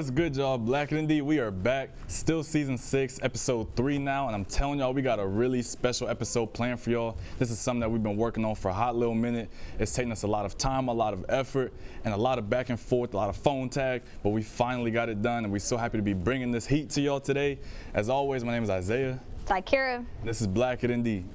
What's good, y'all? Black and Indeed, we are back. Still season 6, episode 3 now, and I'm telling y'all, we got a really special episode planned for y'all. This is something that we've been working on for a hot little minute. It's taking us a lot of time, a lot of effort, and a lot of back and forth, a lot of phone tag, but we finally got it done, and we're so happy to be bringing this heat to y'all today. As always, my name is Isaiah. Tykiera. This is Black and Indeed.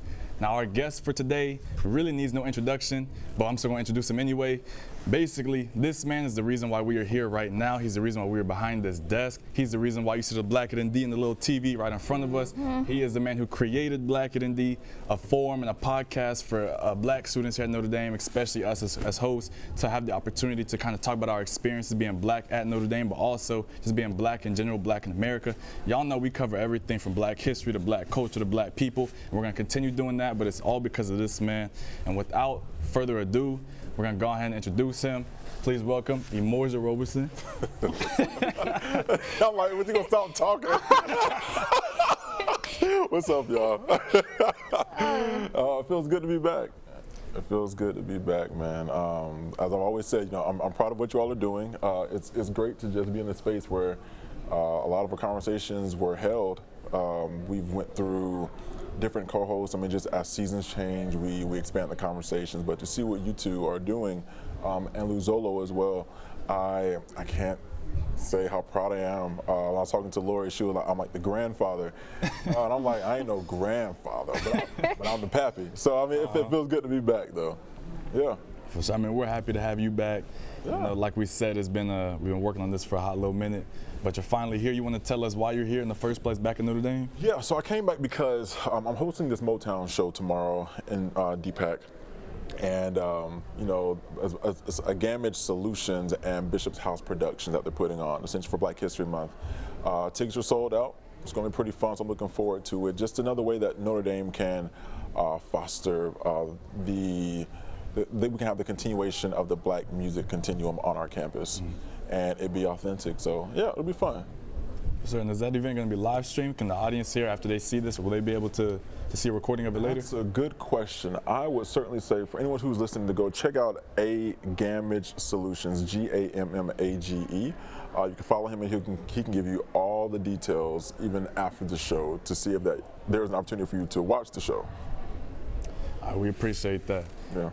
Now, our guest for today really needs no introduction, but I'm still going to introduce him anyway. Basically, this man is the reason why we are here right now. He's the reason why we are behind this desk. He's the reason why you see the Black and Indeed and the little TV right in front of us. He is the man who created Black and Indeed, a forum and a podcast for black students here at Notre Dame, especially us as hosts, to have the opportunity to kind of talk about our experiences being black at Notre Dame, but also just being black in general, black in America. Y'all know we cover everything from black history to black culture to black people, and we're going to continue doing that, but it's all because of this man. And without further ado, we're going to go ahead and introduce him. Please welcome Emorja Roberson. I'm like, when you gonna stop talking? What's up, y'all? It feels good to be back. It feels good to be back, man. As I've always said, I'm proud of what you all are doing. It's great to just be in a space where a lot of our conversations were held. We've went through different co-hosts. I mean, just as seasons change, we expand the conversations. But to see what you two are doing, and Luzolo as well, I can't say how proud I am. When I was talking to Lori, she was like, I'm like the grandfather. And I'm like, I ain't no grandfather, but I'm the pappy. So, I mean, it feels good to be back, though. Yeah. So, I mean, we're happy to have you back. Yeah. You know, like we said, we've been working on this for a hot little minute, but you're finally here. You want to tell us why you're here in the first place back in Notre Dame? Yeah, so I came back because I'm hosting this Motown show tomorrow in DPAC. And, it's a Gamage Solutions and Bishop's House Productions that they're putting on, essentially for Black History Month. Tickets are sold out. It's going to be pretty fun, so I'm looking forward to it. Just another way that Notre Dame can foster we can have the continuation of the black music continuum on our campus, and it'd be authentic. So yeah, it'll be fun. So, and is that event going to be live streamed? Can the audience here, after they see this, will they be able to see a recording of it later? That's a good question. I would certainly say for anyone who's listening to go check out Gamage Solutions, Gammage. You can follow him, and he can give you all the details even after the show to see if there's an opportunity for you to watch the show. We appreciate that. Yeah.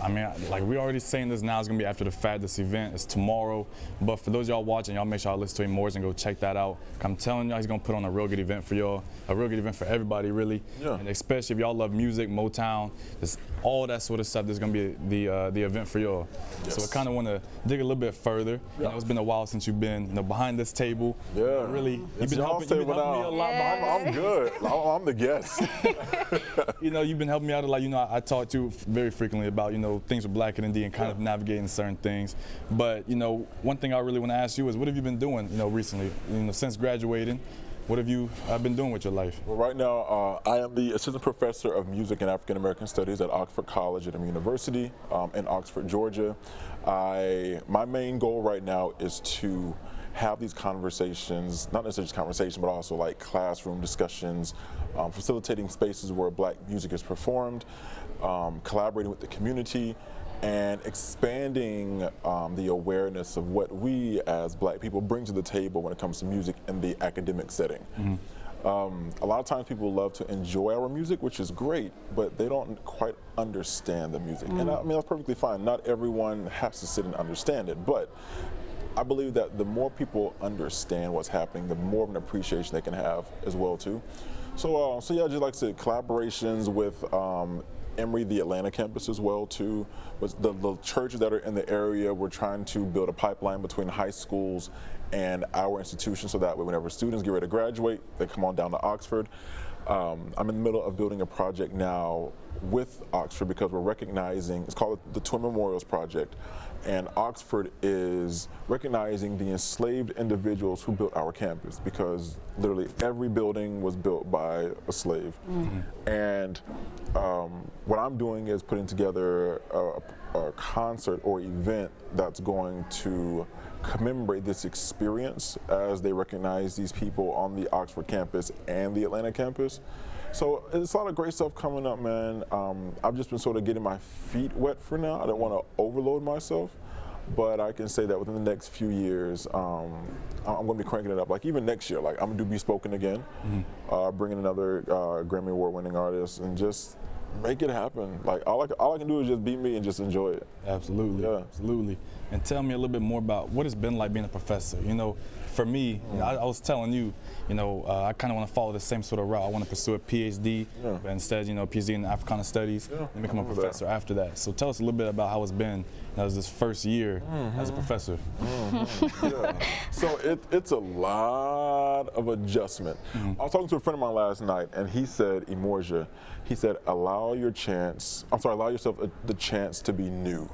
I mean, like we're already saying this now, it's going to be after the fact. This event is tomorrow. But for those y'all watching, y'all make sure y'all listen to Emorja and go check that out. I'm telling y'all, he's going to put on a real good event for y'all, a real good event for everybody, really. Yeah. And especially if y'all love music, Motown, just all that sort of stuff, there's going to be the event for y'all. Yes. So I kind of want to dig a little bit further. Yeah. You know, it's been a while since you've been behind this table. Yeah. Really, you've been helping me a lot. Yeah. I'm good. I'm the guest. You've been helping me out a lot. I talk to you very frequently about, things with Black and Indeed and kind of navigating certain things. But, one thing I really want to ask you is, what have you been doing, recently, since graduating? What have you been doing with your life? Well, right now, I am the assistant professor of music and African American studies at Oxford College at University in Oxford, Georgia. My main goal right now is to have these conversations, not necessarily just conversations, but also like classroom discussions, facilitating spaces where black music is performed, collaborating with the community, and expanding the awareness of what we as black people bring to the table when it comes to music in the academic setting. A lot of times people love to enjoy our music, which is great, but they don't quite understand the music. And I mean, that's perfectly fine. Not everyone has to sit and understand it, but I believe that the more people understand what's happening, the more of an appreciation they can have as well too. So yeah, just like I said, collaborations with Emory, the Atlanta campus as well too. With the churches that are in the area, we're trying to build a pipeline between high schools and our institution, so that way whenever students get ready to graduate, they come on down to Oxford. I'm in the middle of building a project now with Oxford because we're recognizing, it's called the Twin Memorials Project, and Oxford is recognizing the enslaved individuals who built our campus, because literally every building was built by a slave. And what I'm doing is putting together a concert or event that's going to commemorate this experience as they recognize these people on the Oxford campus and the Atlanta campus. So it's a lot of great stuff coming up, man. I've just been sort of getting my feet wet for now. I don't want to overload myself. but I can say that within the next few years, I'm going to be cranking it up. Like even next year, like I'm going to do Be Spoken again, bringing another Grammy Award-winning artist, and just make it happen. Like all I can do is just be me and just enjoy it. Absolutely, yeah. Absolutely. And tell me a little bit more about what it's been like being a professor. You know, for me, I was telling you, I kind of want to follow the same sort of route. I want to pursue a PhD, but instead, PhD in Africana Studies, and become a professor after that. So tell us a little bit about how it's been as this first year as a professor. Yeah. So it's a lot of adjustment. I was talking to a friend of mine last night, and he said, Emorja, he said, allow yourself the chance to be new.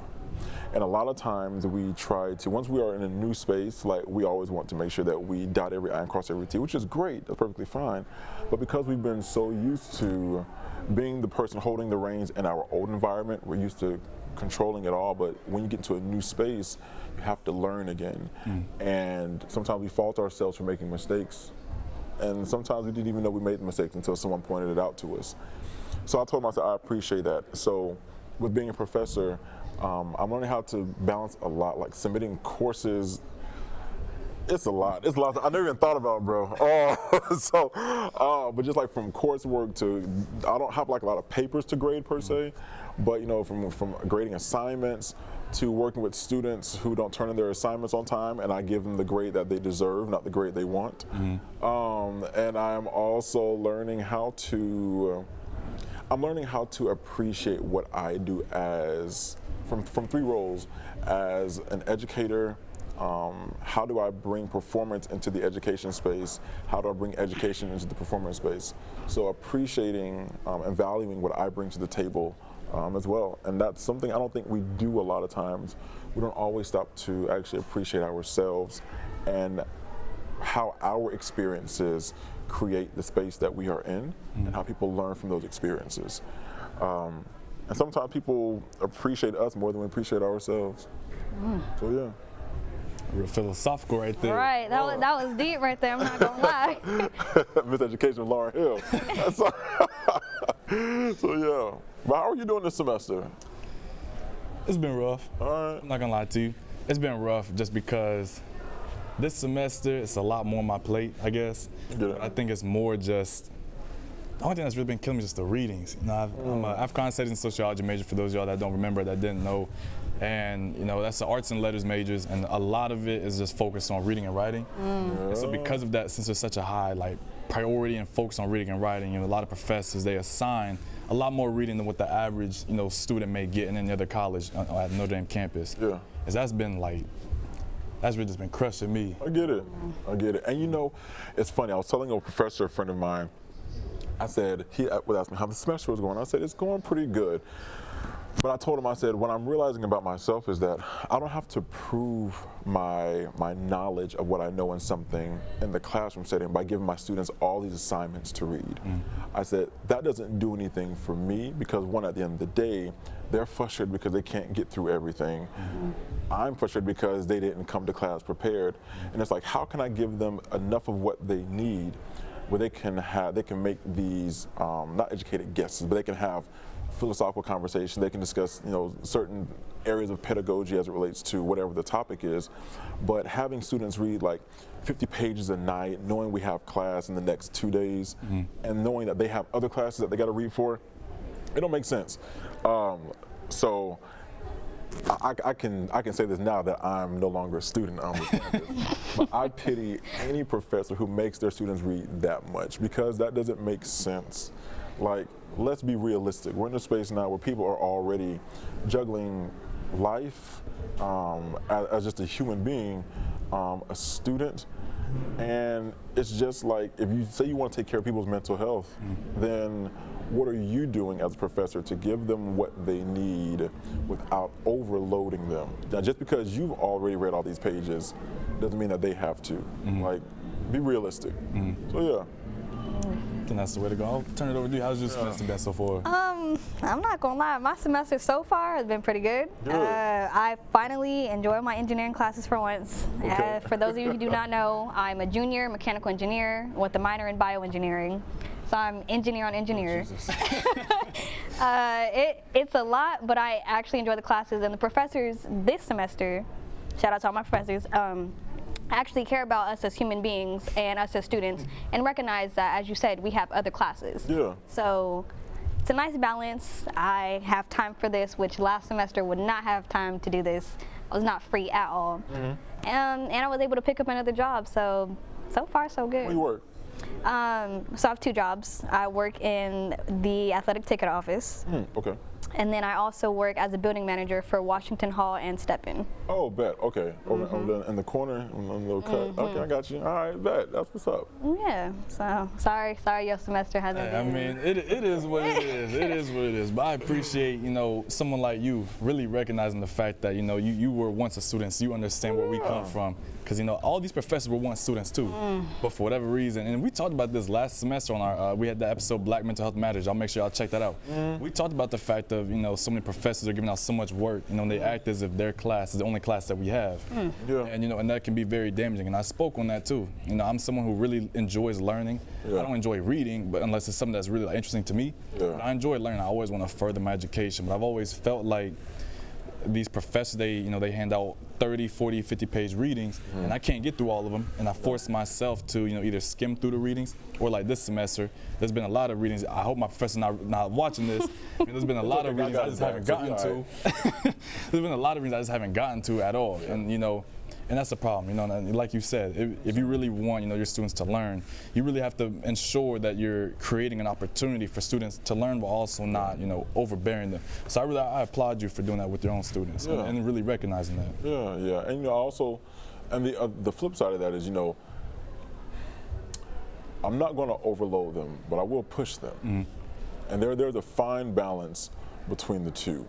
And a lot of times we try to, once we are in a new space, like we always want to make sure that we dot every I and cross every T, which is great, that's perfectly fine. But because we've been so used to being the person holding the reins in our old environment, we're used to controlling it all, but when you get into a new space, you have to learn again. And sometimes we fault ourselves for making mistakes. And sometimes we didn't even know we made the mistakes until someone pointed it out to us. So I told him, I said, I appreciate that. So with being a professor, I'm learning how to balance a lot, like submitting courses. It's a lot. It's a lot. I never even thought about it, bro. But just like from coursework to, I don't have like a lot of papers to grade per se, but from grading assignments to working with students who don't turn in their assignments on time, and I give them the grade that they deserve, not the grade they want. And I'm also learning how to, appreciate what I do as, from three roles, as an educator. How do I bring performance into the education space? How do I bring education into the performance space? So appreciating and valuing what I bring to the table as well. And that's something I don't think we do a lot of times. We don't always stop to actually appreciate ourselves and how our experiences create the space that we are in, and how people learn from those experiences. And sometimes people appreciate us more than we appreciate ourselves. So yeah. Real philosophical right there. Right, that was deep right there, I'm not gonna lie. Miseducation of Lauryn Hill. So yeah. But how are you doing this semester? It's been rough. All right. I'm not gonna lie to you. It's been rough just because this semester it's a lot more on my plate, I guess. Yeah. I think it's more just, the only thing that's really been killing me is just the readings. I'm an Africana Studies and Sociology major, for those of y'all that don't remember, that didn't know. And that's the arts and letters majors, and a lot of it is just focused on reading and writing. And so because of that, since there's such a high priority and focus on reading and writing, a lot of professors, they assign a lot more reading than what the average student may get in any other college at Notre Dame campus. Yeah. And that's been that's really just been crushing me. I get it. And it's funny, I was telling a professor, a friend of mine, I said, he would ask me how the semester was going. I said, it's going pretty good. But I told him, I said, what I'm realizing about myself is that I don't have to prove my knowledge of what I know in something in the classroom setting by giving my students all these assignments to read. I said, that doesn't do anything for me, because one, at the end of the day, they're frustrated because they can't get through everything. I'm frustrated because they didn't come to class prepared. And it's like, how can I give them enough of what they need where they can make these, not educated guesses, but they can have philosophical conversation. They can discuss, certain areas of pedagogy as it relates to whatever the topic is. But having students read like 50 pages a night, knowing we have class in the next 2 days, and knowing that they have other classes that they got to read for, it don't make sense. So I can say this now that I'm no longer a student on the campus, but I pity any professor who makes their students read that much, because that doesn't make sense. Like, let's be realistic. We're in a space now where people are already juggling life as just a human being, a student, and it's just like, if you say you want to take care of people's mental health, then what are you doing as a professor to give them what they need without overloading them? Now, just because you've already read all these pages doesn't mean that they have to. Like, be realistic. So yeah. I think that's the way to go. I'll turn it over to you. How's your semester been so far? I'm not gonna lie, my semester so far has been pretty good. I finally enjoy my engineering classes for once. Okay. For those of you who do not know, I'm a junior mechanical engineer with a minor in bioengineering. So I'm engineer on engineer. Oh, It's a lot, but I actually enjoy the classes, and the professors this semester shout out to all my professors, actually care about us as human beings and us as students, and recognize that, as you said, we have other classes. Yeah. So it's a nice balance. I have time for this, which last semester would not have time to do this. I was not free at all. And I was able to pick up another job, so far so good. Where you work? So I have 2 jobs. I work in the athletic ticket office. Okay. And then I also work as a building manager for Washington Hall and Steppen. Oh, bet. Okay. Over in the corner, on the little cut. Okay, I got you. All right, bet. That's what's up. Yeah. So sorry your semester hasn't been. I mean, it is what it is. It is what it is. But I appreciate, someone like you really recognizing the fact that, you were once a student, so you understand where we come from. Because, all these professors were once students too. But for whatever reason, and we talked about this last semester on our, we had the episode Black Mental Health Matters. I'll make sure y'all check that out. We talked about the fact of, so many professors are giving out so much work, they act as if their class is the only class that we have. Yeah. And, and that can be very damaging. And I spoke on that too. I'm someone who really enjoys learning. Yeah. I don't enjoy reading, but unless it's something that's really interesting to me. Yeah. But I enjoy learning. I always want to further my education. But I've always felt like these professors, they hand out 30, 40, 50-page readings, and I can't get through all of them, and I force myself to, either skim through the readings, or like this semester, there's been a lot of readings. I hope my professor's not watching this. There's been a lot of readings I just haven't gotten to. There's been a lot of readings I just haven't gotten to at all, and and that's the problem, and like you said, if you really want, your students to learn, you really have to ensure that you're creating an opportunity for students to learn, but also not, overbearing them. So I applaud you for doing that with your own students, and really recognizing that. Yeah, and also, and the flip side of that is, I'm not going to overload them, but I will push them, and there's a fine balance between the two.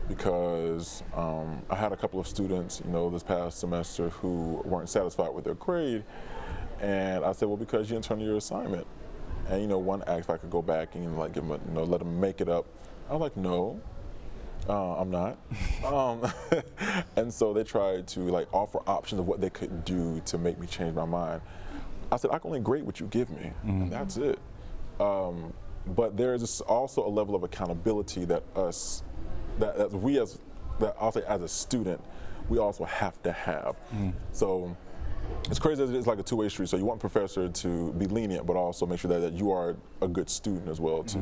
Because I had a couple of students, this past semester who weren't satisfied with their grade, and I said, well, because you didn't turn in your assignment, and one asked if I could go back and like give them, let them make it up. I was like, no, I'm not. And so they tried to like offer options of what they could do to make me change my mind. I said, I can only grade what you give me, and that's it. But there is also a level of accountability that I'll say as a student, we also have to have. So it's crazy that it's like a two-way street. So you want professor to be lenient, but also make sure that you are a good student as well to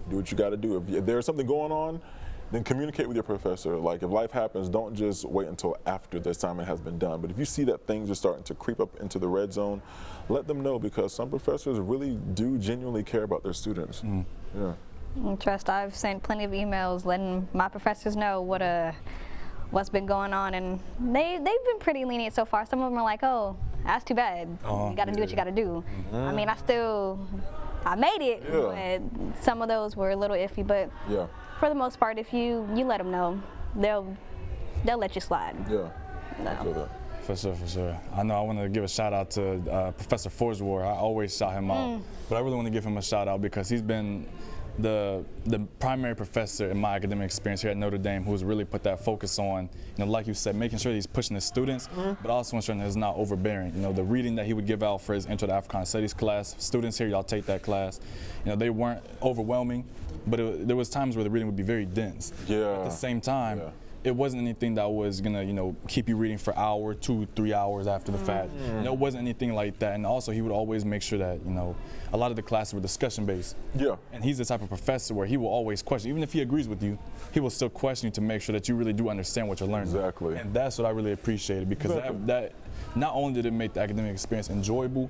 do what you got to do. If there's something going on, then communicate with your professor. Like if life happens, don't just wait until after the assignment has been done. But if you see that things are starting to creep up into the red zone, let them know, because some professors really do genuinely care about their students. Yeah. Trust, I've sent plenty of emails letting my professors know what's been going on, and they've been pretty lenient so far. Some of them are like, oh, that's too bad. You got to do what you got to do. I mean, I made it, but some of those were a little iffy. But for the most part, if you let them know, they'll let you slide. Yeah, I feel that. For sure. I know I want to give a shout out to Professor Forswar. I always shout him out, but I really want to give him a shout out because he's been the primary professor in my academic experience here at Notre Dame who's really put that focus on, like you said, making sure he's pushing his students, but also ensuring that he's not overbearing. The reading that he would give out for his Intro to Africana Studies class, students here, y'all take that class, they weren't overwhelming, but there was times where the reading would be very dense. At the same time, it wasn't anything that was gonna, keep you reading for an hour, 2-3 hours after the fact. It wasn't anything like that. And also, he would always make sure that, a lot of the classes were discussion based. And he's the type of professor where he will always question, even if he agrees with you, he will still question you to make sure that you really do understand what you're learning. Exactly. And that's what I really appreciated, because that not only did it make the academic experience enjoyable,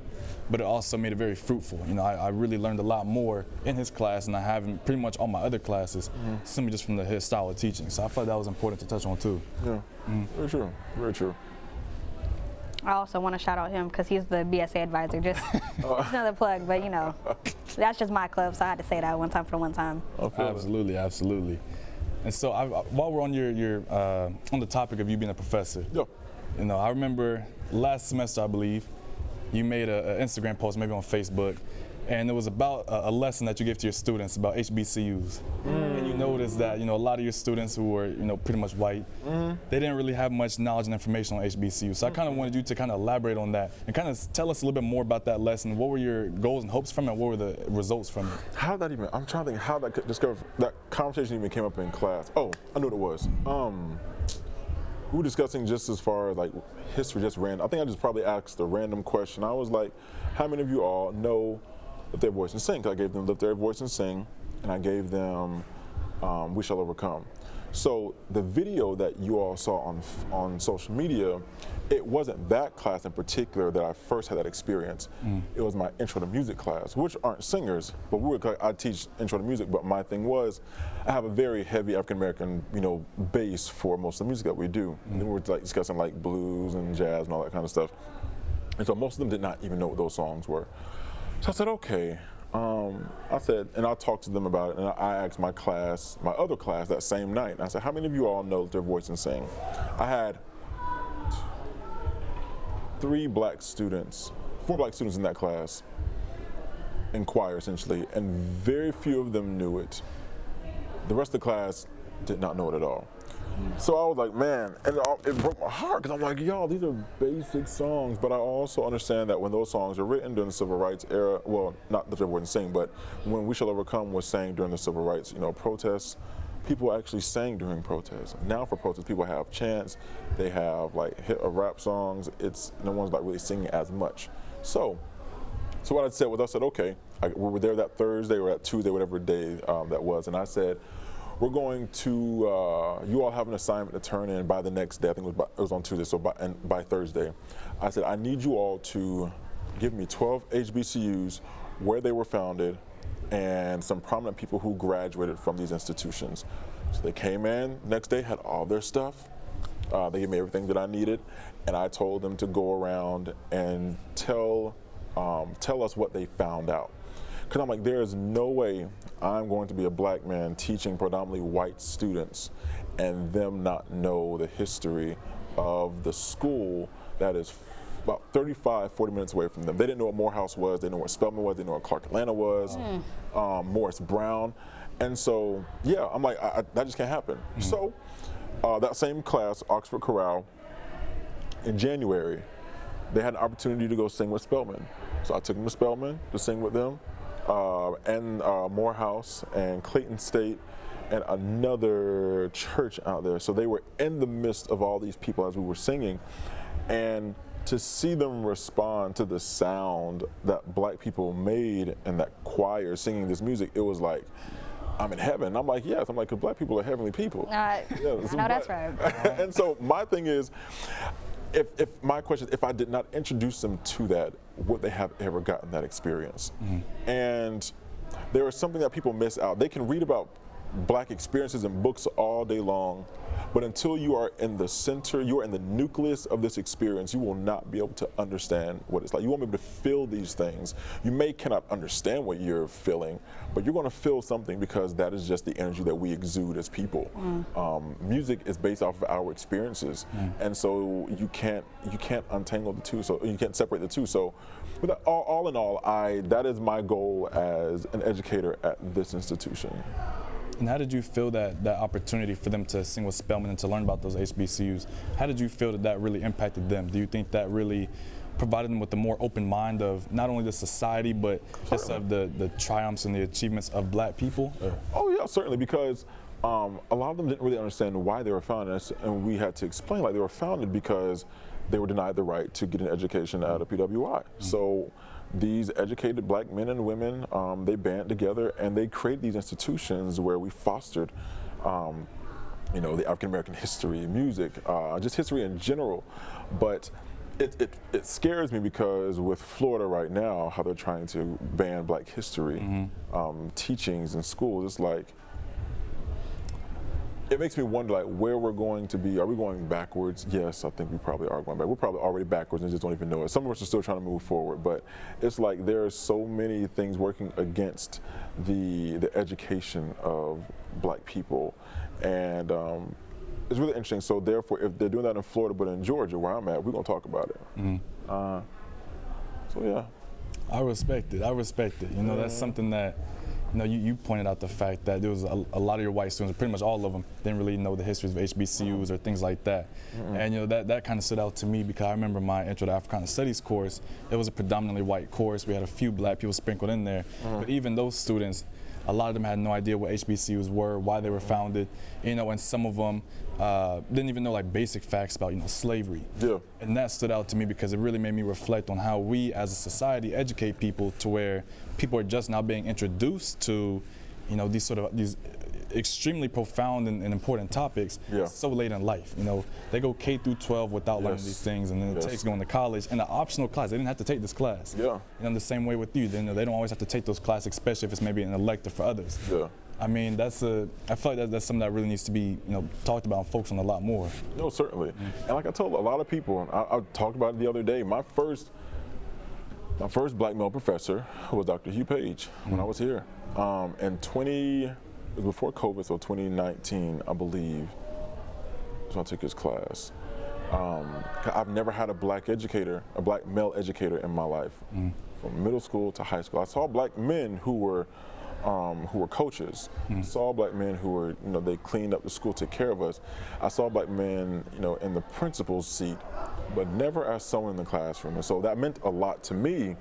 but it also made it very fruitful. I really learned a lot more in his class than I have in pretty much all my other classes, simply just from his style of teaching. So I thought that was important to touch on too. Very true, very true. I also want to shout out him because he's the BSA advisor. Just another plug, but that's just my club, so I had to say that one time for the one time. Absolutely. And so while we're on your on the topic of you being a professor, I remember last semester, I believe, you made an Instagram post, maybe on Facebook, and it was about a lesson that you gave to your students about HBCUs. And you noticed that, a lot of your students who were, pretty much white, they didn't really have much knowledge and information on HBCUs. So I kind of wanted you to kind of elaborate on that and kind of tell us a little bit more about that lesson. What were your goals and hopes from it, and what were the results from it? How did that even, I'm trying to think how that conversation even came up in class. Oh, I knew what it was. we were discussing just as far as like history, just random. I think I just probably asked a random question. I was like, how many of you all know Lift Their Voice and Sing? 'Cause I gave them Lift Their Voice and Sing, and I gave them We Shall Overcome. So the video that you all saw on social media, it wasn't that class in particular that I first had that experience. It was my Intro to Music class, which aren't singers, but I teach Intro to Music. But my thing was, I have a very heavy African American, base for most of the music that we do. And then we were like discussing like blues and jazz and all that kind of stuff. And so most of them did not even know what those songs were. So I said, okay. And I talked to them about it, and I asked my other class that same night, and I said, how many of you all know Their Voice and Sing? I had 4 black students in that class, in choir essentially, and very few of them knew it. The rest of the class did not know it at all. So I was like, man, and it broke my heart, because I'm like, y'all, these are basic songs, but I also understand that when those songs are written during the Civil Rights era, well, not Lift Their Voice and Sing, but when We Shall Overcome was sang during the Civil Rights, protests, people actually sang during protests. Now for protests, people have chants, they have like hit rap songs, no one's like really singing as much. So what I said was, I said, okay, we were there that Thursday or that Tuesday, whatever day that was, and I said, we're going to, you all have an assignment to turn in by the next day. I think it was on Tuesday, so by Thursday. I said, I need you all to give me 12 HBCUs, where they were founded, and some prominent people who graduated from these institutions. So they came in, next day had all their stuff. They gave me everything that I needed, and I told them to go around and tell us what they found out. Because I'm like, there is no way I'm going to be a black man teaching predominantly white students and them not know the history of the school that is about 35, 40 minutes away from them. They didn't know what Morehouse was, they didn't know what Spelman was, they didn't know what Clark Atlanta was, Morris Brown. And so, yeah, I'm like, that just can't happen. So that same class, Oxford Chorale, in January, they had an opportunity to go sing with Spelman. So I took them to Spelman to sing with them. And Morehouse and Clayton State and another church out there. So they were in the midst of all these people as we were singing, and to see them respond to the sound that black people made in that choir singing this music, it was like, I'm in heaven. I'm like, yes. I'm like, 'cause black people are heavenly people. I know that's right. And so my thing is, my question is, if I did not introduce them to that, would they have ever gotten that experience? And there is something that people miss out. They can read about black experiences in books all day long, but until you are in the center, you are in the nucleus of this experience, you will not be able to understand what it's like. You won't be able to feel these things. You cannot understand what you're feeling, but you're going to feel something, because that is just the energy that we exude as people. Music is based off of our experiences, and so you can't untangle the two. So you can't separate the two. So, but all in all, that is my goal as an educator at this institution. And how did you feel that opportunity for them to sing with Spelman and to learn about those HBCUs, how did you feel that really impacted them? Do you think that really provided them with a more open mind of not only the society, but just of the triumphs and the achievements of black people? Oh yeah, certainly, because a lot of them didn't really understand why they were founded, and we had to explain, like, they were founded because they were denied the right to get an education at a PWI. So these educated black men and women, they band together and they create these institutions where we fostered, the African American history, music, just history in general. But it scares me, because with Florida right now, how they're trying to ban black history teachings in schools, it's like, it makes me wonder, like, where we're going to be. Are we going backwards? Yes, I think we probably are going back. We're probably already backwards and just don't even know it. Some of us are still trying to move forward, but it's like there are so many things working against the education of black people, and it's really interesting. So therefore, if they're doing that in Florida, but in Georgia, where I'm at, we're gonna talk about it. So yeah. I respect it. That's something that, you pointed out the fact that there was a lot of your white students, pretty much all of them, didn't really know the histories of HBCUs or things like that. And that kind of stood out to me, because I remember my Intro to Africana Studies course, it was a predominantly white course. We had a few black people sprinkled in there, but even those students, A lot of them had no idea what HBCUs were, why they were founded, you know, and some of them didn't even know like basic facts about, you know, slavery. Yeah. And that stood out to me because it really made me reflect on how we as a society educate people to where people are just now being introduced to, you know, these extremely profound and important topips so late in life. You know, they go K through 12 without learning these things, and then it takes going to college in an optional class. They didn't have to take this class. Yeah. You know, the same way with you. They don't always have to take those classes, especially if it's maybe an elective for others. Yeah. I mean, I feel like that's something that really needs to be, you know, talked about and focused on a lot more. No, certainly. And like I told a lot of people, I talked about it the other day. My first black male professor was Dr. Hugh Page when I was here. It was before COVID, so 2019, I believe, so I took his class. I've never had a black male educator in my life, from middle school to high school. I saw black men who were coaches. Saw black men who were, you know, they cleaned up the school, took care of us. I saw black men, you know, in the principal's seat, but never as someone in the classroom. And so that meant a lot to me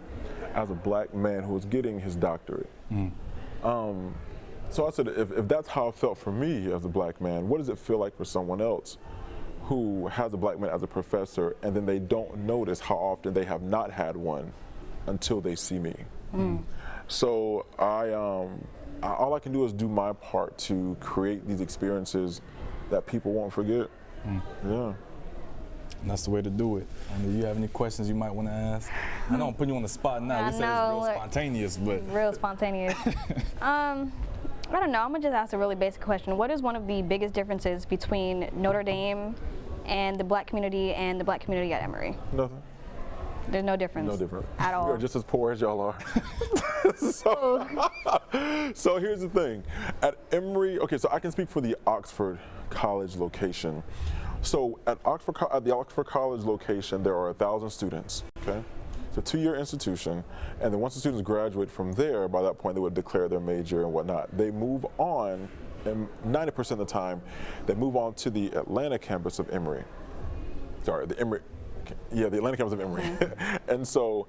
as a black man who was getting his doctorate. So I said, if that's how it felt for me as a black man, what does it feel like for someone else who has a black man as a professor and then they don't notice how often they have not had one until they see me? So all I can do is do my part to create these experiences that people won't forget. Yeah. And that's the way to do it. And do you have any questions you might want to ask? I know I'm putting you on the spot now. You say it's real spontaneous, but. Real spontaneous. I don't know, I'm gonna just ask a really basic question. What is one of the biggest differences between Notre Dame and the black community and the black community at Emory? Nothing. There's no difference? No difference. At all? We are just as poor as y'all are. So here's the thing. At Emory, okay, so I can speak for the Oxford College location. So at the Oxford College location, there are 1,000 students, okay? It's a 2-year institution, and then once the students graduate from there, by that point they would declare their major and whatnot. They move on, and 90% of the time, they move on to the Atlanta campus of Emory. Sorry, the Atlanta campus of Emory. And so,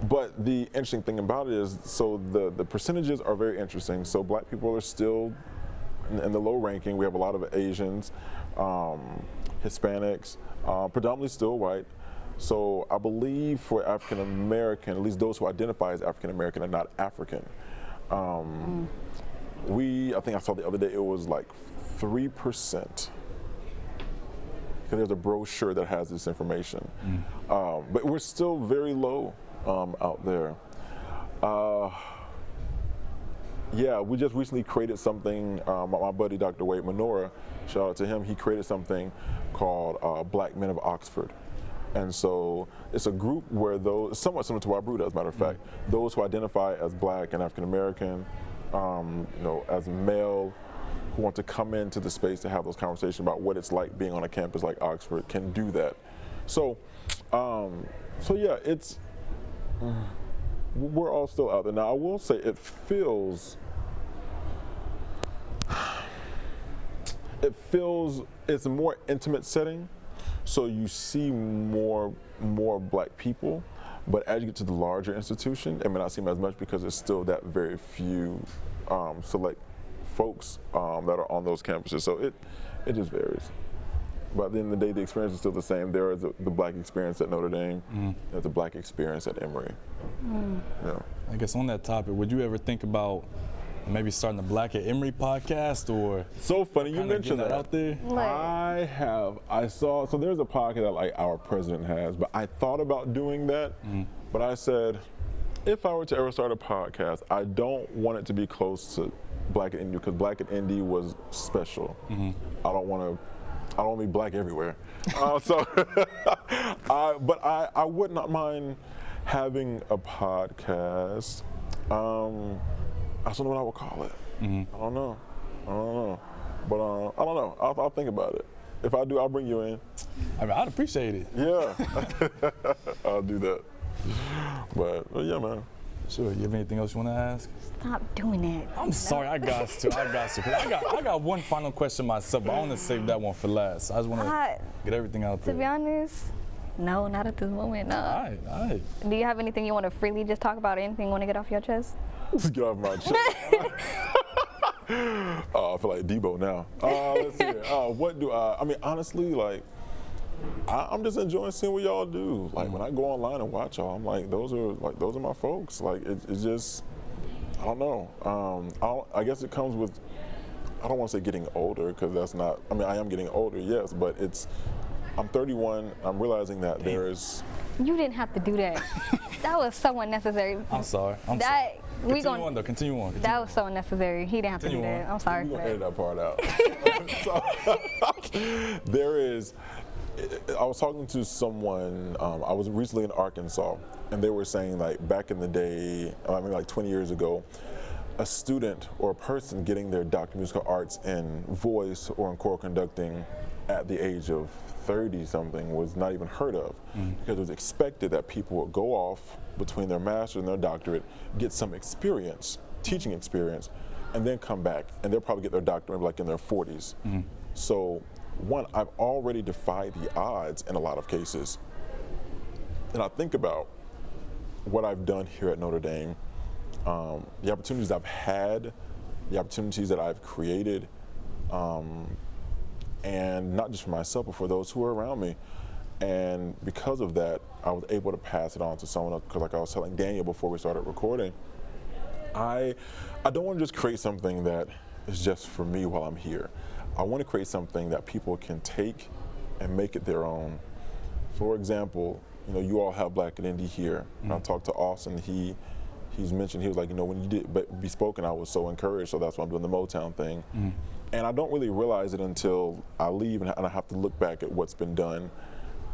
but the interesting thing about it is, so the percentages are very interesting. So black people are still in the low ranking. We have a lot of Asians, Hispanics, predominantly still white. So I believe for African American, at least those who identify as African American and not African, I think I saw the other day it was like 3%. Because there's a brochure that has this information. But we're still very low out there. Yeah, we just recently created something, my buddy Dr. Wade Menorah, shout out to him, he created something called Black Men of Oxford. And so it's a group where those, somewhat similar to what Bruda, as a matter of fact, those who identify as black and African American, you know, as male, who want to come into the space to have those conversations about what it's like being on a campus like Oxford can do that. So, so yeah, we're all still out there. Now I will say it feels, it's a more intimate setting. So you see more black people, but as you get to the larger institution, it may not seem as much because it's still that very few select folks that are on those campuses. So it just varies. But at the end of the day, the experience is still the same. There is the black experience at Notre Dame. There's the black experience at Emory. Yeah. I guess on that topic, would you ever think about maybe starting the Black at Emory podcast, or so funny you mentioned that out there? So there's a podcast that like our president has, but I thought about doing that, but I said, if I were to ever start a podcast, I don't want it to be close to Black at Indy, because Black at Indy was special. I don't want to be black everywhere. But I would not mind having a podcast. I don't know what I would call it. I don't know. But I don't know. I'll think about it. If I do, I'll bring you in. I mean, I'd appreciate it. Yeah. I'll do that. But yeah, man. Sure. You have anything else you want to ask? Stop doing it. I'm sorry. I got to. I got one final question myself, but I want to save that one for last. I just want to get everything out there. To be honest, no, not at this moment. No. All right. Do you have anything you want to freely just talk about? Anything you want to get off your chest? Let's get off my chest. I feel like Debo now. Let's see. What do I mean, honestly, like, I'm just enjoying seeing what y'all do. Like, when I go online and watch y'all, I'm like, those are my folks. Like, it's just, I don't know. I guess it comes with, I don't want to say getting older, because that's not, I mean, I am getting older, yes, but I'm 31, I'm realizing that there is. You didn't have to do that. That was so unnecessary. I'm sorry. Continue on. That was so unnecessary. He didn't have to do that. I'm sorry for that. Edit that part out. So, there is, I was talking to someone, I was recently in Arkansas, and they were saying, like, back in the day, I mean, like 20 years ago, a student or a person getting their Doctor of Musical Arts in voice or in choral conducting at the age of 30-something was not even heard of, because it was expected that people would go off between their master's and their doctorate, get some experience, teaching experience, and then come back, and they'll probably get their doctorate like in their 40s. So, one, I've already defied the odds in a lot of cases. And I think about what I've done here at Notre Dame, the opportunities I've had, the opportunities that I've created, and not just for myself, but for those who are around me. And because of that, I was able to pass it on to someone else, because like I was telling Daniel before we started recording, I don't want to just create something that is just for me while I'm here. I want to create something that people can take and make it their own. For example, you know, you all have Black and Indie here. And I talked to Austin, he's mentioned, he was like, you know, when you did Bespoken, I was so encouraged, so that's why I'm doing the Motown thing. And I don't really realize it until I leave and I have to look back at what's been done,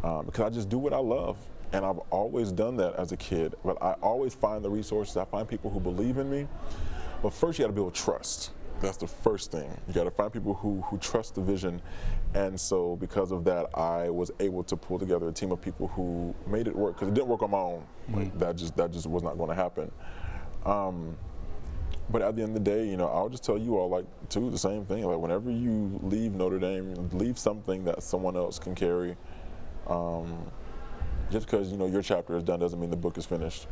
because I just do what I love. And I've always done that as a kid, but I always find the resources, I find people who believe in me. But first you gotta build trust. That's the first thing. You gotta find people who trust the vision. And so because of that, I was able to pull together a team of people who made it work, because it didn't work on my own. Like, that just was not gonna happen. But at the end of the day, you know, I'll just tell you all, like, too, the same thing. Like, whenever you leave Notre Dame, leave something that someone else can carry. Just because, you know, your chapter is done doesn't mean the book is finished.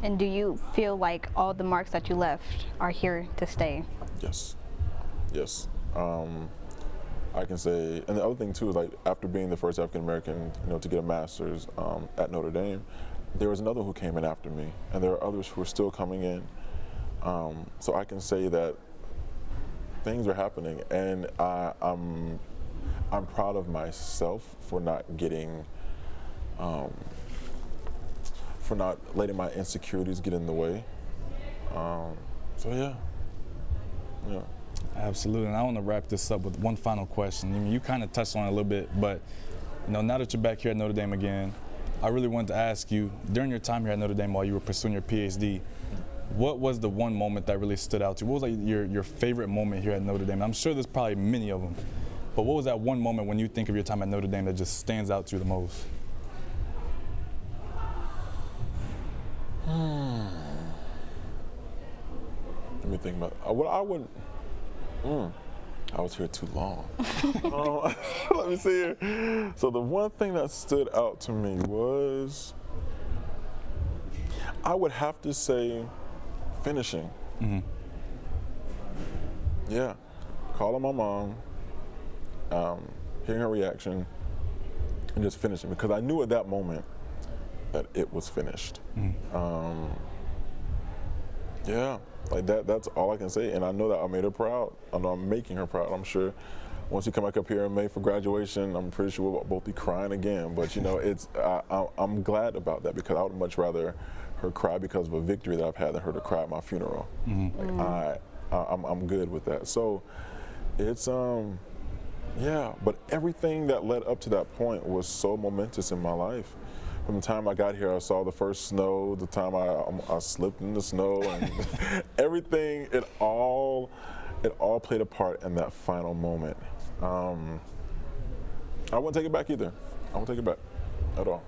And do you feel like all the marks that you left are here to stay? Yes. Yes. I can say, and the other thing too is, like, after being the first African American, you know, to get a master's at Notre Dame, there was another who came in after me, and there are others who are still coming in. So I can say that things are happening, and I'm proud of myself for not getting, for not letting my insecurities get in the way. So yeah. Absolutely, and I want to wrap this up with one final question. I mean, you kind of touched on it a little bit, but you know, now that you're back here at Notre Dame again, I really wanted to ask you, during your time here at Notre Dame while you were pursuing your PhD, what was the one moment that really stood out to you? What was like your favorite moment here at Notre Dame? I'm sure there's probably many of them, but what was that one moment when you think of your time at Notre Dame that just stands out to you the most? Let me think about it. Well, I wouldn't. I was here too long. Let me see here. So the one thing that stood out to me was, I would have to say, finishing. Yeah, calling my mom, hearing her reaction, and just finishing, because I knew at that moment that it was finished. Yeah, like that's all I can say, and I know that I made her proud. I know I'm making her proud. I'm sure once you come back up here in May for graduation, I'm pretty sure we'll both be crying again, but you know, I'm glad about that, because I would much rather her cry because of a victory that I've had than her to cry at my funeral. Like, I'm good with that. So it's yeah, but everything that led up to that point was so momentous in my life. From the time I got here, I saw the first snow, the time I slipped in the snow, and everything, it all played a part in that final moment. I wouldn't take it back either. I won't take it back at all.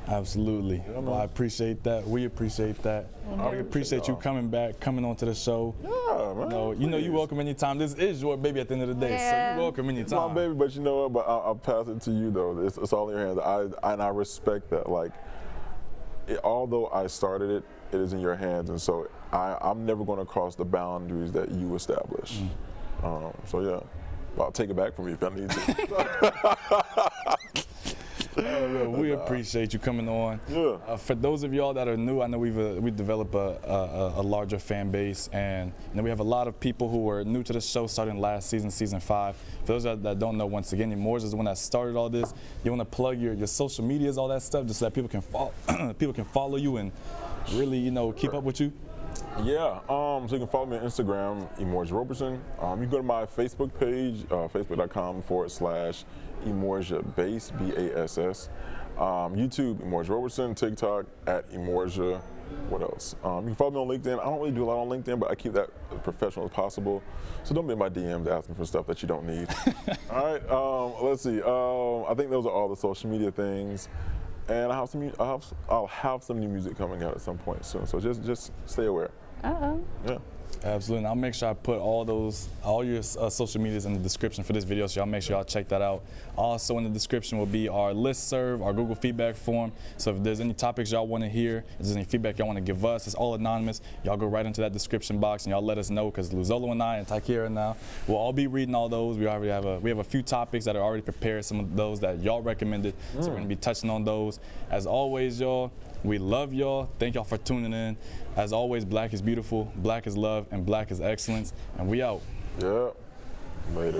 Absolutely. Well, I appreciate that. We appreciate that. We appreciate you coming back, coming onto the show. Yeah, man. You know you're welcome anytime. This is your baby at the end of the day, so you're welcome anytime. It's my baby, but you know what? But I'll pass it to you though. It's all in your hands. And I respect that. Like, although I started it, it is in your hands, and so I'm never going to cross the boundaries that you establish. So yeah, I'll take it back from you if I need to. We appreciate you coming on. Yeah. For those of y'all that are new, I know we've developed a larger fan base, and we have a lot of people who were new to the show starting last season, season 5. For those that don't know, once again, Emorja is the one that started all this. You want to plug your social medias, all that stuff, just so that people can follow you and really, keep up with you. Yeah, so you can follow me on Instagram, Emorja Roberson. You can go to my Facebook page, facebook.com/Emorja Bass, B-A-S-S. YouTube, Emorja Roberson. TikTok, @Emorja. What else? You can follow me on LinkedIn. I don't really do a lot on LinkedIn, but I keep that as professional as possible. So don't be in my DMs asking for stuff that you don't need. All right, let's see. I think those are all the social media things. And I'll have some new music coming out at some point soon. So just stay aware. Yeah. Absolutely. And I'll make sure I put all your social medias in the description for this video, so y'all make sure y'all check that out. Also in the description will be our listserv, our Google feedback form. So if there's any topics y'all want to hear, if there's any feedback y'all want to give us, it's all anonymous. Y'all go right into that description box and y'all let us know, because Luzolo and I and Tykiera now will all be reading all those. We already have a few topics that are already prepared, some of those that y'all recommended. So we're going to be touching on those. As always, y'all, we love y'all. Thank y'all for tuning in. As always, Black is beautiful, Black is love, and Black is excellence. And we out. Yeah. Later.